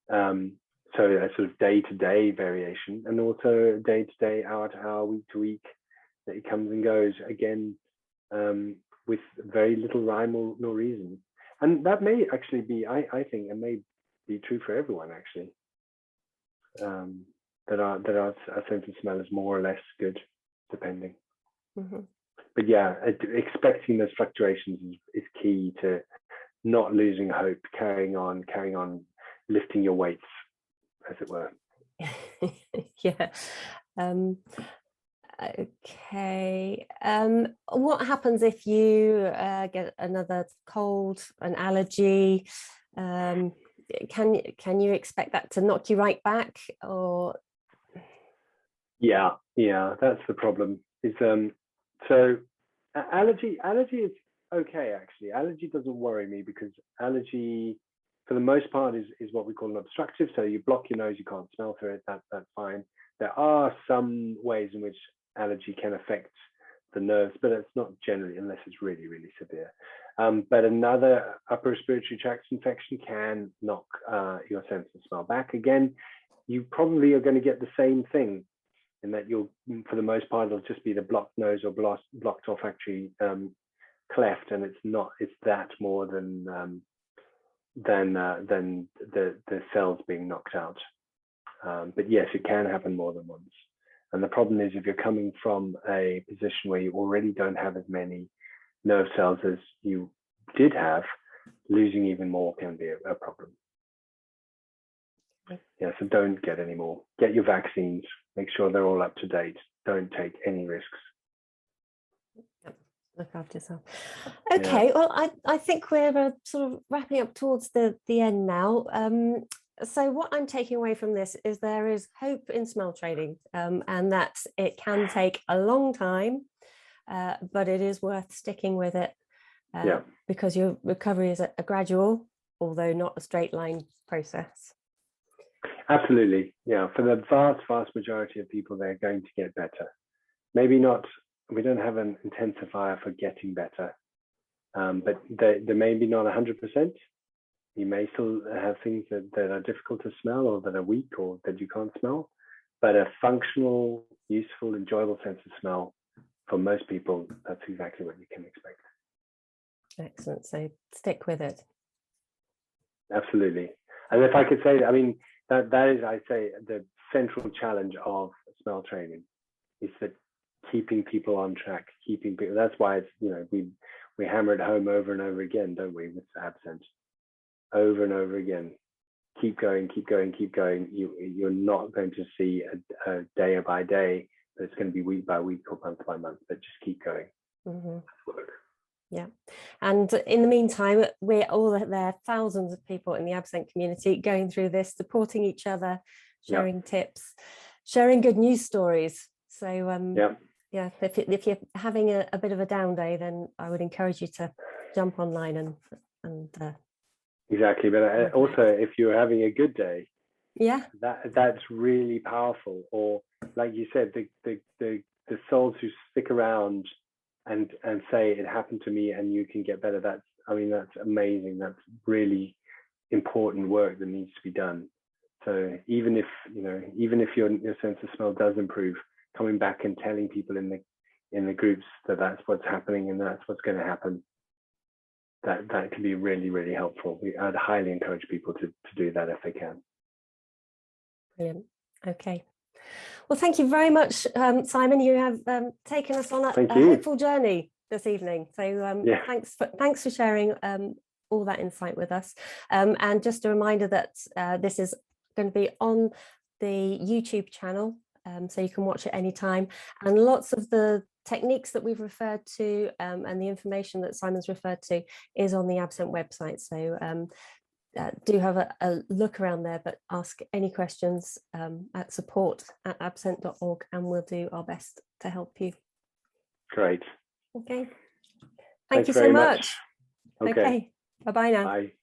So a sort of day-to-day variation, and also day-to-day, hour-to-hour, week-to-week, that it comes and goes again, with very little rhyme or reason. And that may actually be, I think it may be true for everyone actually, that our sense of smell is more or less good, depending. Mm-hmm. But yeah, expecting those fluctuations is key to not losing hope, carrying on lifting your weights, as it were. Yeah. Okay. What happens if you get another cold, an allergy? Can you expect that to knock you right back, or? Yeah, that's the problem. So allergy is okay, actually. Allergy doesn't worry me, because allergy, for the most part, is what we call an obstructive. So you block your nose, you can't smell through it, that's fine. There are some ways in which allergy can affect the nerves, but it's not generally, unless it's really, really severe. But another upper respiratory tract infection can knock your sense of smell back. Again, you probably are going to get the same thing. in that you'll, for the most part, it'll just be the blocked nose or blocked olfactory cleft, and it's that more than the cells being knocked out. But yes, it can happen more than once. And the problem is, if you're coming from a position where you already don't have as many nerve cells as you did have, losing even more can be a problem. Yeah, so don't get any more. Get your vaccines, make sure they're all up to date. Don't take any risks. Look after yourself. Okay, well, I think we're sort of wrapping up towards the end now. So what I'm taking away from this is there is hope in smell training, and that it can take a long time, but it is worth sticking with it, because your recovery is a gradual, although not a straight line process. Absolutely, yeah. For the vast majority of people, they're going to get better. Maybe not. We don't have an intensifier for getting better, but they maybe not 100%. You may still have things that are difficult to smell, or that are weak, or that you can't smell. But a functional, useful, enjoyable sense of smell, for most people, that's exactly what you can expect. Excellent. So stick with it. Absolutely. And if I could say, I mean, that is, I'd say, the central challenge of smell training is that keeping people on track, keeping people. That's why it's, you know, we hammer it home over and over again, don't we, with AbScent? Over and over again. Keep going, keep going, keep going. You're not going to see a day by day, but it's going to be week by week or month by month. But just keep going. Mm-hmm. Yeah, and in the meantime, we're all there, thousands of people in the AbScent community going through this, supporting each other, sharing tips, sharing good news stories. So yeah, if you're having a bit of a down day, then I would encourage you to jump online and exactly. But also, if you're having a good day, that's really powerful. Or like you said, the souls who stick around and say it happened to me and you can get better. That's amazing. That's really important work that needs to be done. So even if your sense of smell does improve, coming back and telling people in the groups that that's what's happening and that's what's going to happen, that can be really, really helpful. I'd highly encourage people to do that if they can. Brilliant. Okay. Well, thank you very much, Simon. You have taken us on a hopeful journey this evening. So thanks for sharing all that insight with us. And just a reminder that this is going to be on the YouTube channel, so you can watch it anytime. And lots of the techniques that we've referred to and the information that Simon's referred to is on the AbScent website. So do have a look around there, but ask any questions at support@abscent.org, and we'll do our best to help you. Great. Okay. Thank you so much. Okay. Bye-bye now. Bye.